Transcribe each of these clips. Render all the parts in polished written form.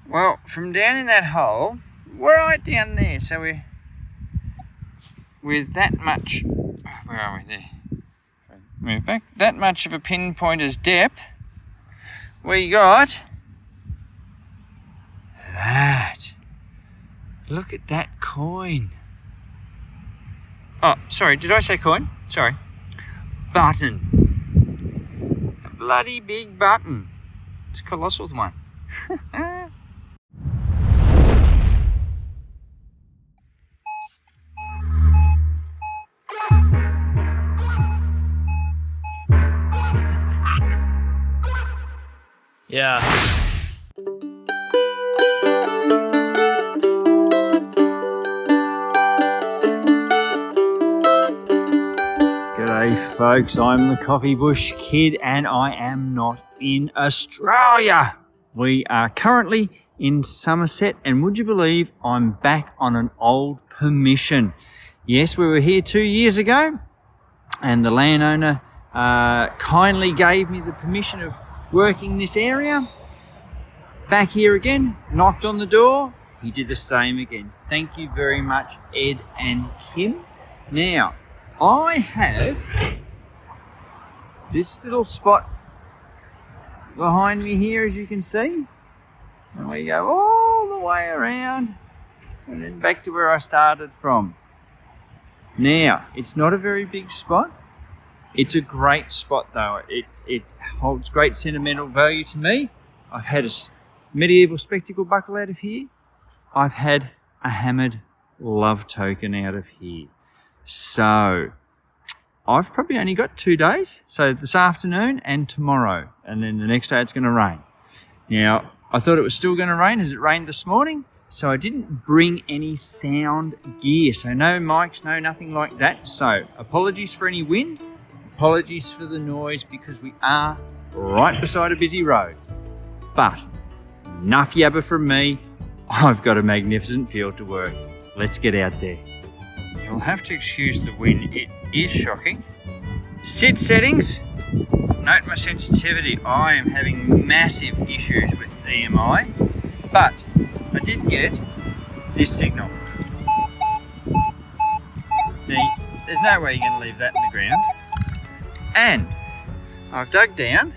Well, from down in that hole, we're right down there, so we're with that much, where are we there? Move back, that much of a pinpointer's depth, we got that. Look at that coin. Oh, sorry, did I say coin? Sorry. Button. A bloody big button. It's a colossal one. Yeah. G'day folks, I'm the Coffee Bush Kid and I am not in Australia. We are currently in Somerset and would you believe I'm back on an old permission. Yes, we were here 2 years ago and the landowner kindly gave me the permission of working this area. Back here again, knocked on the door, he did the same again. Thank you very much, Ed and Kim. Now, I have this little spot behind me here, as you can see. And we go all the way around and then back to where I started from. Now, it's not a very big spot. It's a great spot though. It holds great sentimental value to me. I've had a medieval spectacle buckle out of here. I've had a hammered love token out of here. So I've probably only got 2 days. So this afternoon and tomorrow. And then the next day it's going to rain. Now, I thought it was still going to rain as it rained this morning. So I didn't bring any sound gear. So no mics, no nothing like that. So apologies for any wind. Apologies for the noise because we are right beside a busy road. But enough yabba from me. I've got a magnificent field to work. Let's get out there. You'll have to excuse the wind. It is shocking. SID settings. Note my sensitivity. I am having massive issues with EMI. But I did get this signal. Now, there's no way you're going to leave that in the ground. And I've dug down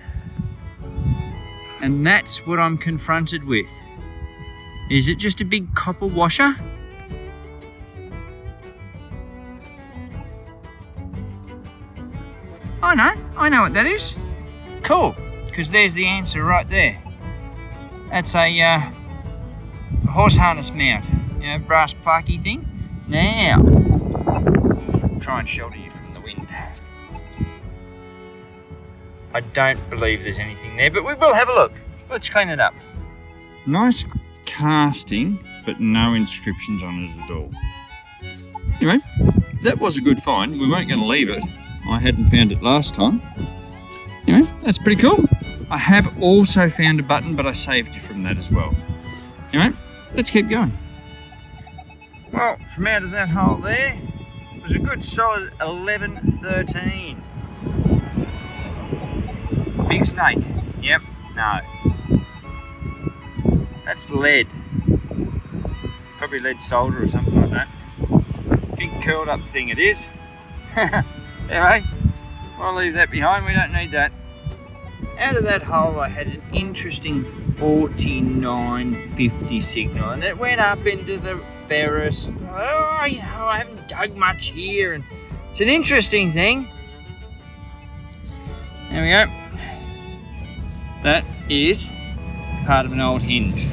and that's what I'm confronted with. Is it just a big copper washer? I know what that is. Cool, because there's the answer right there. That's a horse harness mount, you know, brass plaquey thing. Now, I'll try and shelter you from the wind. I don't believe there's anything there, but we will have a look. Let's clean it up. Nice casting, but no inscriptions on it at all. Anyway, that was a good find. We weren't going to leave it. I hadn't found it last time. Anyway, that's pretty cool. I have also found a button, but I saved you from that as well. Anyway, let's keep going. Well, from out of that hole there, it was a good solid 11-13. Big snake. Yep. No. That's lead. Probably lead solder or something like that. Big curled up thing it is. Anyway, I'll leave that behind. We don't need that. Out of that hole I had an interesting 4950 signal and it went up into the ferrous. Oh, you know, I haven't dug much here and it's an interesting thing. There we go. That is part of an old hinge.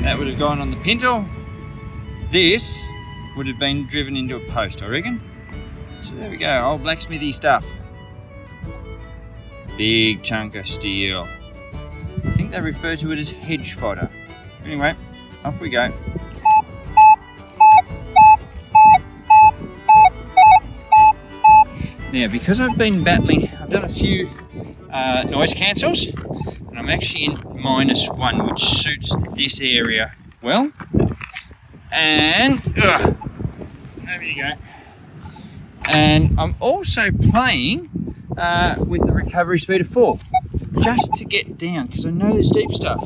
That would have gone on the pintle. This would have been driven into a post, I reckon. So there we go, old blacksmithy stuff. Big chunk of steel. I think they refer to it as hedge fodder. Anyway, off we go. Now, because I've been battling, I've done a few noise cancels, and I'm actually in -1, which suits this area well. And over you go. And I'm also playing with the recovery speed of 4, just to get down, because I know there's deep stuff.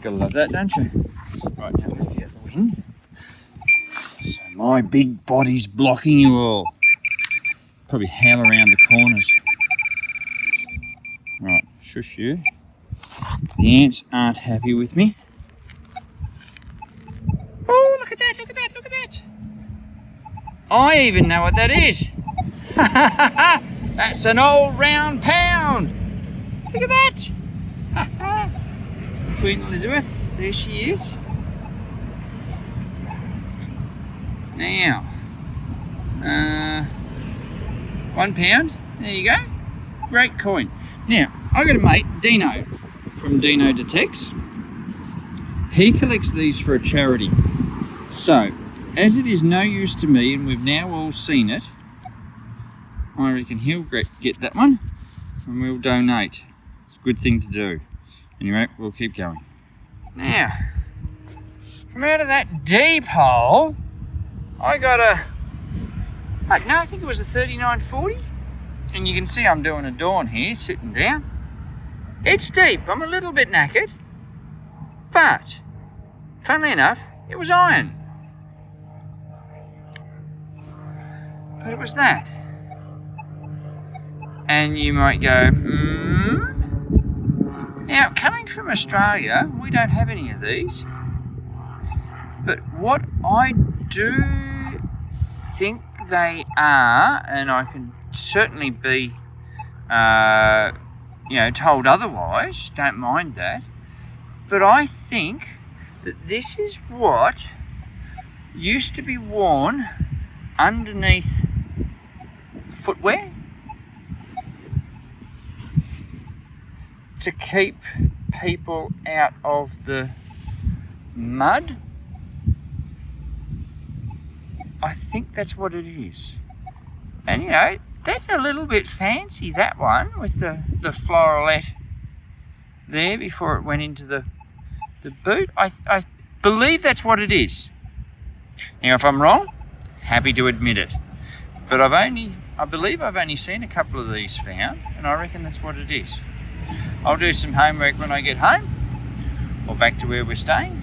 gotta love that, don't you? Right, now move you out the wind. So my big body's blocking you all. Probably howl around the corners. Right, shush you. The ants aren't happy with me. Oh, look at that, look at that, look at that. I even know what that is. That's an old round pound. Look at that. It's the Queen Elizabeth. There she is. Now, £1. There you go. Great coin. Now, I got a mate, Dino, from Dino Detects. He collects these for a charity. So, as it is no use to me, and we've now all seen it, I reckon he'll get that one, and we'll donate. It's a good thing to do. Anyway, we'll keep going. Now, from out of that deep hole, I got I think it was a 3940. And you can see I'm doing a dawn here, sitting down. It's deep, I'm a little bit knackered. But, funnily enough, it was iron. But it was that. And you might go, Now, coming from Australia, we don't have any of these. But what I do think they are, and I can certainly be, told otherwise, don't mind that. But I think that this is what used to be worn underneath footwear to keep people out of the mud. I think that's what it is. And you know, that's a little bit fancy, that one, with the floralette there before it went into the boot. I believe that's what it is. Now, if I'm wrong, happy to admit it. But I believe I've only seen a couple of these found, and I reckon that's what it is. I'll do some homework when I get home, or back to where we're staying.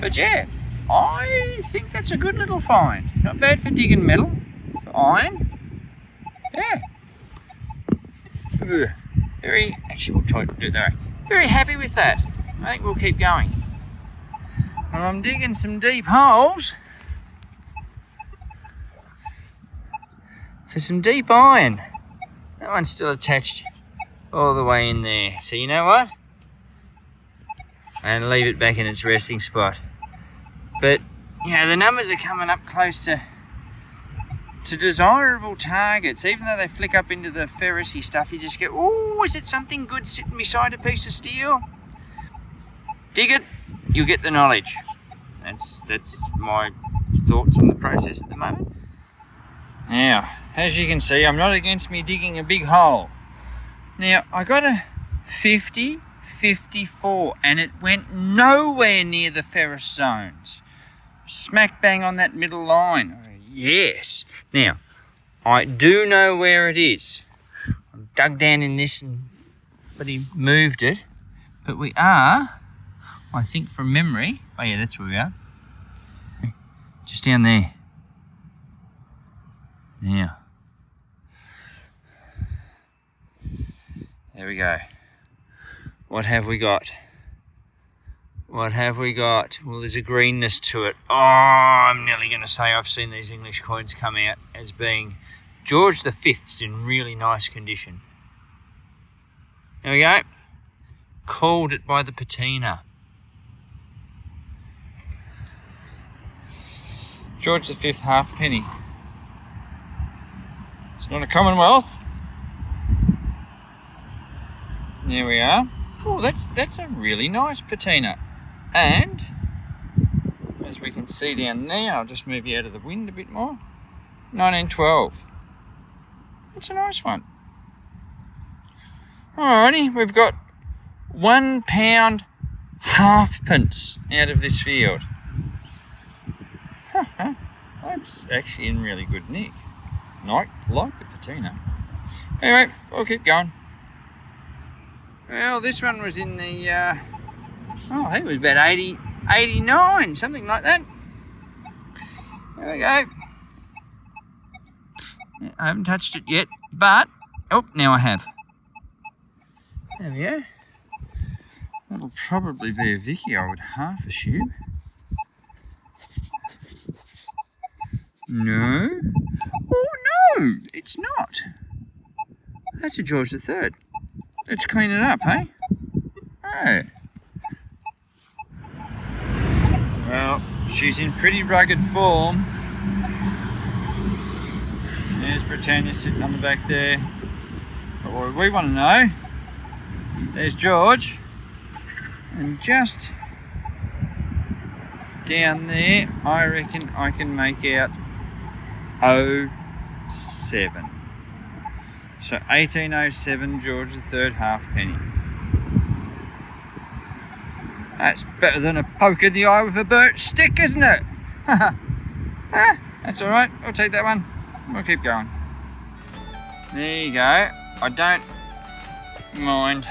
But yeah, I think that's a good little find. Not bad for digging metal, for iron. Yeah. Actually, we'll do it that way. Very happy with that. I think we'll keep going. Well, I'm digging some deep holes for some deep iron. That one's still attached all the way in there. So you know what? And leave it back in its resting spot. But, you know, the numbers are coming up close to desirable targets. Even though they flick up into the ferrousy stuff, you just go, oh, is it something good sitting beside a piece of steel? Dig it, you'll get the knowledge. That's my thoughts on the process at the moment. Now, as you can see, I'm not against me digging a big hole. Now, I got a 50-54 and it went nowhere near the ferrous zones. Smack bang on that middle line. Yes. Now, I do know where it is. I've dug down in this but he moved it. But we are, I think from memory, oh yeah, that's where we are. Just down there. Now. There we go. What have we got? What have we got? Well, there's a greenness to it. Oh, I'm nearly going to say I've seen these English coins come out as being George V's in really nice condition. There we go. Called it by the patina. George V halfpenny. It's not a Commonwealth. There we are. Oh, that's a really nice patina. And, as we can see down there, I'll just move you out of the wind a bit more, 1912. That's a nice one. Alrighty, we've got £1 halfpence out of this field. That's actually in really good nick. Like the patina. Anyway, we'll keep going. Well, this one was in the Oh, I think it was about 80, 89, something like that. There we go. I haven't touched it yet, but, oh, now I have. There we go. That'll probably be a Vicky, I would half assume. No. Oh, no, it's not. That's a George III. Let's clean it up, hey? Oh. Well, she's in pretty rugged form. There's Britannia sitting on the back there. But what we want to know, there's George. And just down there, I reckon I can make out 07. So 1807 George III halfpenny. That's better than a poke in the eye with a birch stick, isn't it? That's alright, I'll take that one. We'll keep going. There you go. I don't mind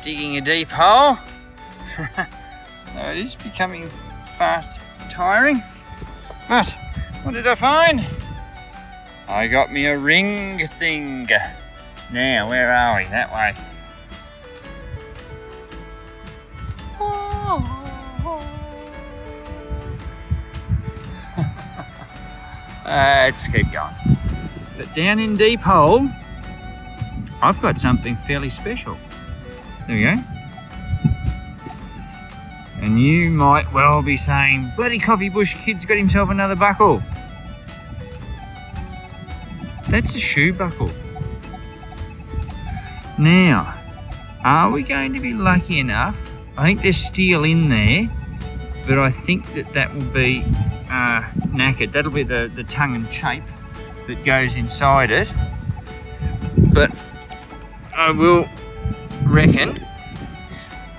digging a deep hole. Though it is becoming fast tiring. But what did I find? I got me a ring thing. Now, where are we? That way. Let's keep going. But down in deep hole, I've got something fairly special. There we go. And you might well be saying, bloody coffee bush kid's got himself another buckle. That's a shoe buckle. Now, are we going to be lucky enough? I think there's steel in there, but I think that will be knackered. That'll be the tongue and shape that goes inside it. But I will reckon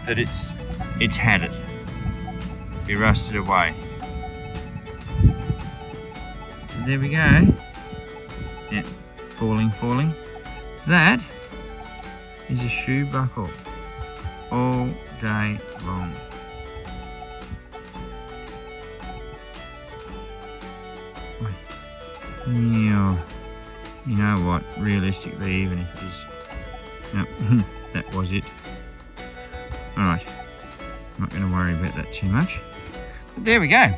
that it's had it. Be rusted away. And there we go. Yeah, falling. That is a shoe buckle all day long. You know what, realistically, even if it is, no, that was it. Alright, I'm not going to worry about that too much. But there we go.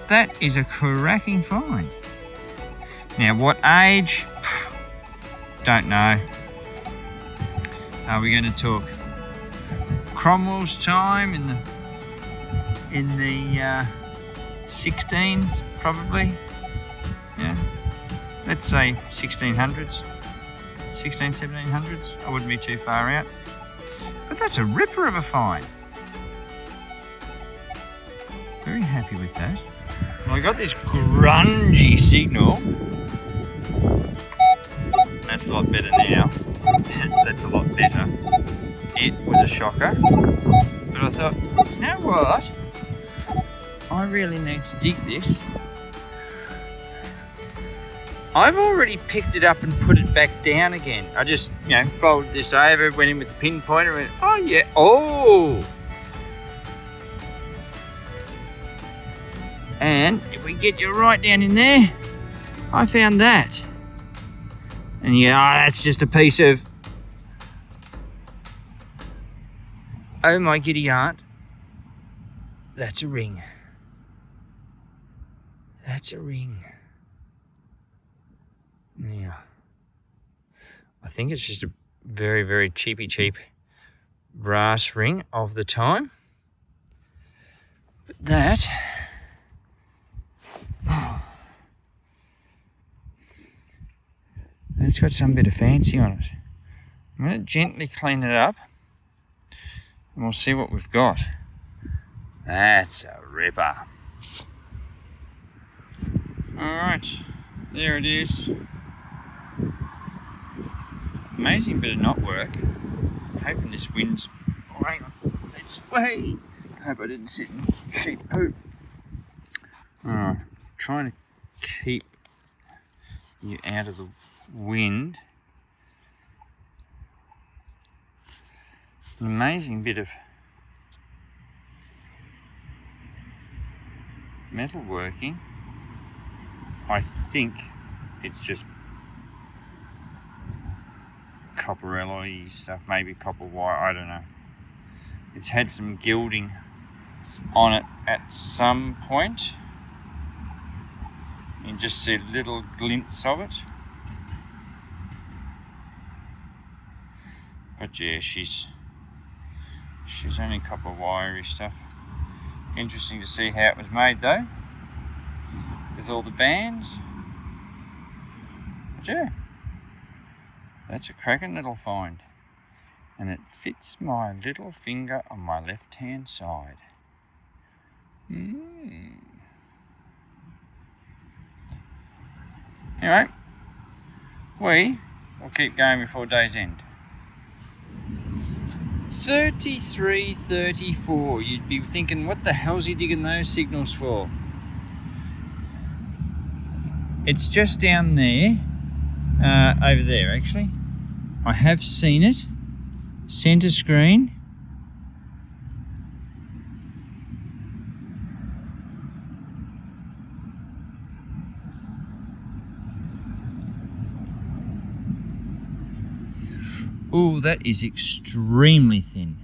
That is a cracking find. Now, what age? Don't know. Are we going to talk Cromwell's time in the 16s, probably? Yeah. Let's say 1600s, 1700s. I wouldn't be too far out. But that's a ripper of a find. Very happy with that. Well, I got this grungy signal. That's a lot better now. That's a lot better. It was a shocker. But I thought, you know what? I really need to dig this. I've already picked it up and put it back down again. I just, folded this over, went in with the pinpointer and went, oh yeah, oh! And if we get you right down in there, I found that. And that's just a piece of, oh my giddy aunt, that's a ring. That's a ring. Now, I think it's just a very, very cheap brass ring of the time. But that, that's got some bit of fancy on it. I'm going to gently clean it up and we'll see what we've got. That's a ripper. Alright, there it is. Amazing bit of knot work. I'm hoping this wind's... Oh, hang on. It's way. I hope I didn't sit in sheep poop. Alright, trying to keep you out of the wind. An amazing bit of metal working. I think it's just copper alloy stuff, maybe copper wire, I don't know. It's had some gilding on it at some point. You can just see little glints of it. But yeah, she's only copper wiry stuff. Interesting to see how it was made though, with all the bands. But yeah, that's a cracking little find. And it fits my little finger on my left hand side. Anyway, we will keep going before day's end. 33:34. You'd be thinking, what the hell's he digging those signals for? It's just down there, over there actually. I have seen it. Center screen. Oh, that is extremely thin.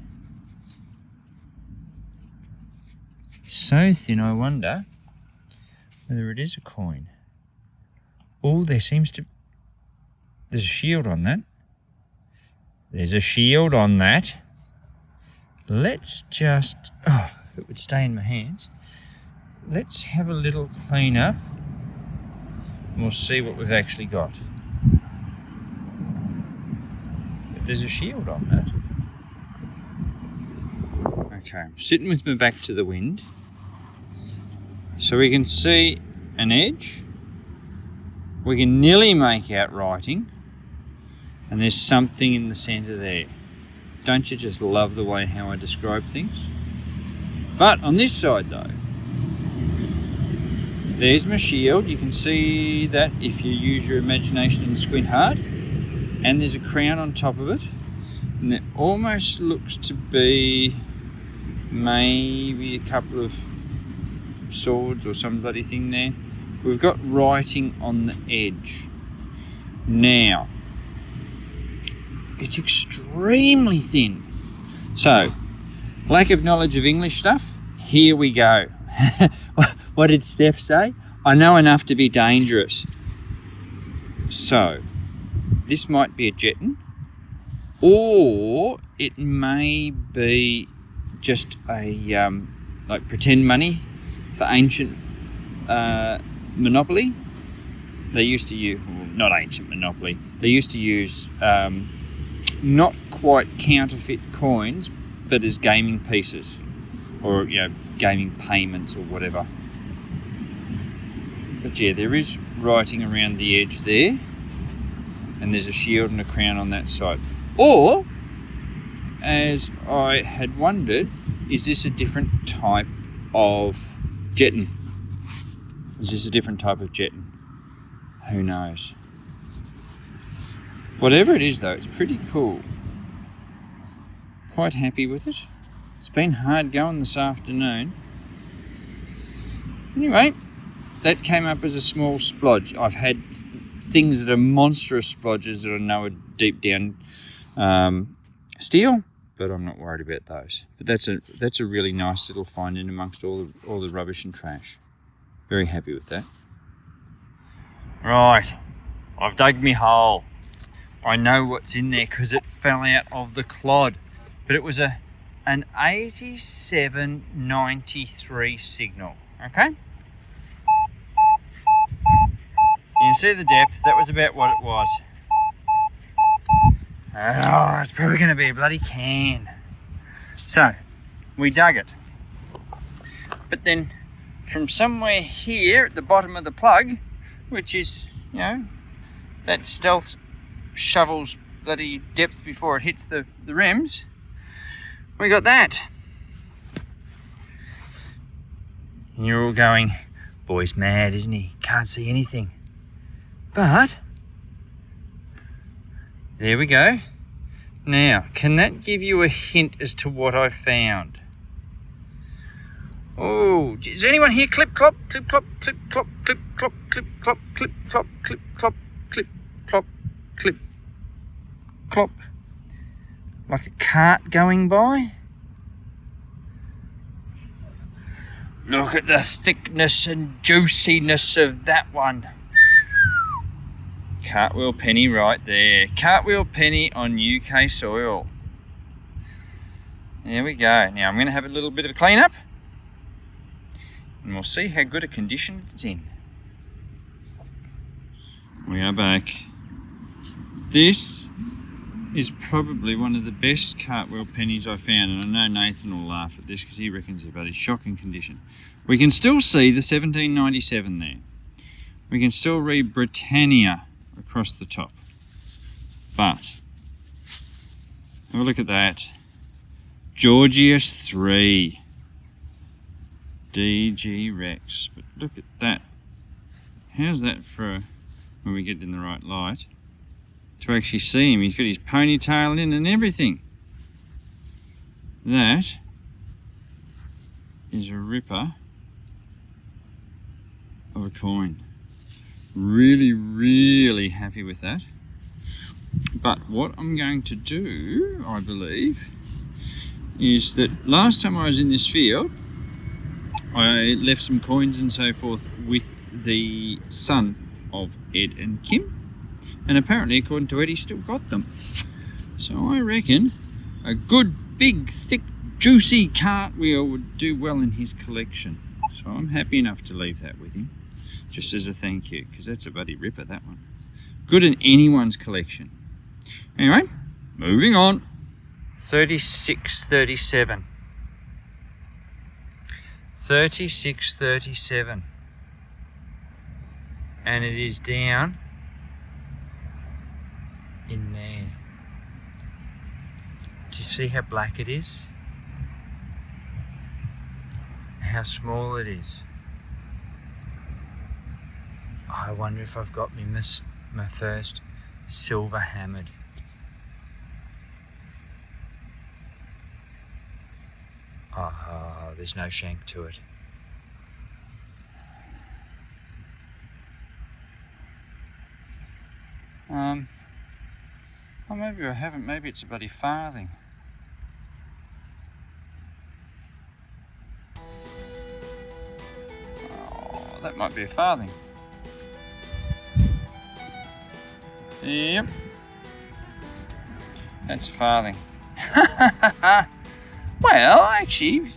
So thin, I wonder whether it is a coin. Oh, there's a shield on that. There's a shield on that. Let's just, if it would stay in my hands. Let's have a little clean up and we'll see what we've actually got. There's a shield on that. Okay, I'm sitting with my back to the wind. So we can see an edge. We can nearly make out writing. And there's something in the centre there. Don't you just love the way how I describe things? But on this side though, there's my shield. You can see that if you use your imagination and squint hard. And there's a crown on top of it. And it almost looks to be maybe a couple of swords or some bloody thing there. We've got writing on the edge. Now, it's extremely thin. So, lack of knowledge of English stuff, here we go. What did Steph say? I know enough to be dangerous. So, this might be a jeton, or it may be just a like pretend money for ancient Monopoly. They used to use, well, not ancient Monopoly, they used to use not quite counterfeit coins, but as gaming pieces, or gaming payments or whatever. But yeah, there is writing around the edge there, and there's a shield and a crown on that side. Or, as I had wondered, is this a different type of jeton? Is this a different type of jeton? Who knows? Whatever it is though, it's pretty cool. Quite happy with it. It's been hard going this afternoon. Anyway, that came up as a small splodge. I've had things that are monstrous splodges that I know are deep down steel, but I'm not worried about those. But that's a really nice little find in amongst all the rubbish and trash. Very happy with that. Right, I've dug me hole. I know what's in there because it fell out of the clod, but it was an 8793 signal. Okay. You can see the depth. That was about what it was. Oh, it's probably going to be a bloody can. So, we dug it. But then, from somewhere here at the bottom of the plug, which is, that stealth shovel's bloody depth before it hits the rims, we got that. And you're all going, boy's mad, isn't he? Can't see anything. But there we go. Now, can that give you a hint as to what I found? Oh, is there anyone here? Clip, clop, clip, clop, clip, clop, clip, clop, clip, clop, clip, clop, clip, clop, clip, clop, clip, clop. Like a cart going by. Look at the thickness and juiciness of that one. Cartwheel penny right there. Cartwheel penny on UK soil. There we go. Now I'm going to have a little bit of a clean up. And we'll see how good a condition it's in. We are back. This is probably one of the best cartwheel pennies I found, and I know Nathan will laugh at this because he reckons it's about his shocking condition. We can still see the 1797 there. We can still read Britannia across the top. But have a look at that. Georgius 3. DG Rex. But look at that. How's that for when we get in the right light? To actually see him. He's got his ponytail in and everything. That is a ripper of a coin. Really, really happy with that. But what I'm going to do, I believe, is that last time I was in this field, I left some coins and so forth with the son of Ed and Kim. And apparently, according to Ed, he's still got them. So I reckon a good, big, thick, juicy cartwheel would do well in his collection. So I'm happy enough to leave that with him, just as a thank you, because that's a bloody ripper, that one. Good in anyone's collection. Anyway, moving on. 3637. 3637. And it is down in there. Do you see how black it is? How small it is? I wonder if I've got my first silver hammered. Oh, there's no shank to it. Well, maybe I haven't. Maybe it's a bloody farthing. Oh, that might be a farthing. Yep. That's a farthing. Well, actually,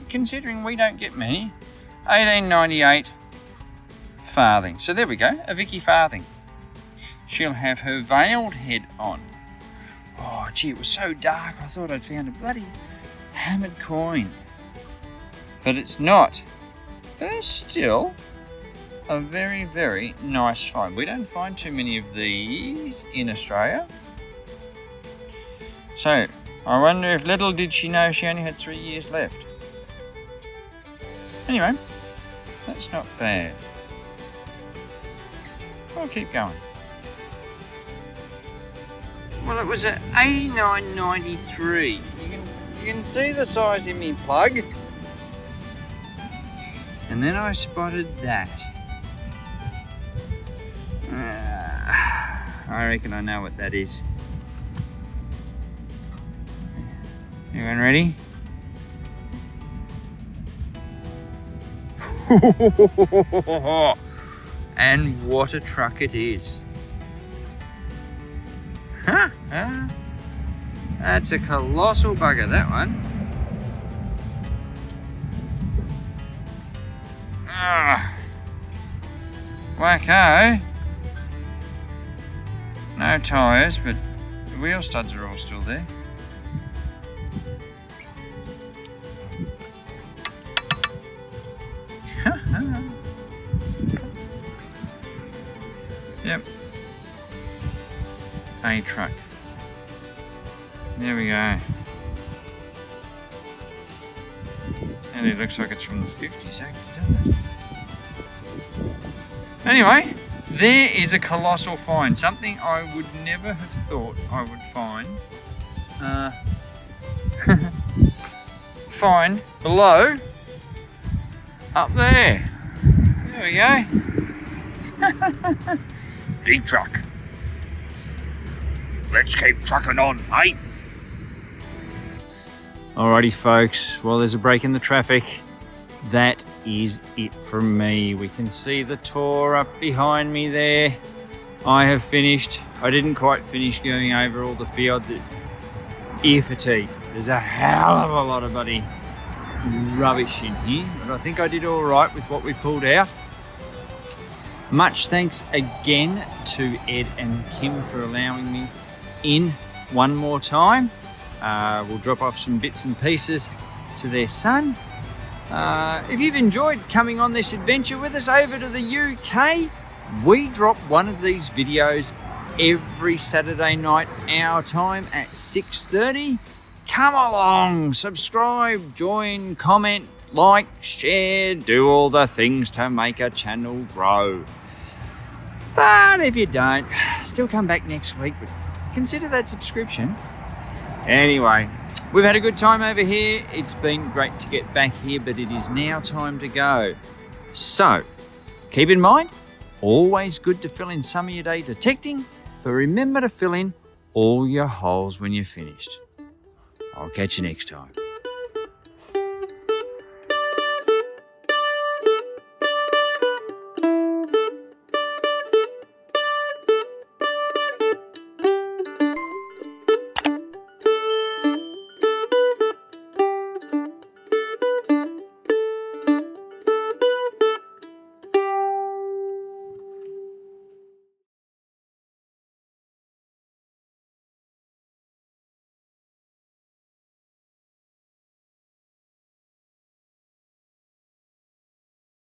considering we don't get many, 1898 farthing. So there we go, a Vicky farthing. She'll have her veiled head on. Oh, gee, it was so dark, I thought I'd found a bloody hammered coin. But it's not. But there's still a very, very nice find. We don't find too many of these in Australia. So, I wonder if little did she know she only had 3 years left. Anyway, that's not bad. I'll keep going. Well, it was at 89.93. You can see the size in me plug. And then I spotted that. I reckon I know what that is. Everyone ready? And what a truck it is. That's a colossal bugger, that one. Wacko. No tyres, but the wheel studs are all still there. Yep. A truck. There we go. And it looks like it's from the 50s, actually, doesn't it? Anyway, there is a colossal find. Something I would never have thought I would find. Find below up there. There we go. Big truck. Let's keep trucking on, mate. Alrighty, folks. Well, there's a break in the traffic. That is it from me. We can see the tour up behind me there. I have finished. I didn't quite finish going over all the field. Ear fatigue. There's a hell of a lot of bloody rubbish in here, but I think I did all right with what we pulled out. Much thanks again to Ed and Kim for allowing me in one more time. We'll drop off some bits and pieces to their son. If you've enjoyed coming on this adventure with us over to the UK, we drop one of these videos every Saturday night, our time at 6:30. Come along, subscribe, join, comment, like, share, do all the things to make a channel grow. But if you don't, still come back next week, but consider that subscription. Anyway, we've had a good time over here. It's been great to get back here, but it is now time to go. So, keep in mind, always good to fill in some of your day detecting, but remember to fill in all your holes when you're finished. I'll catch you next time.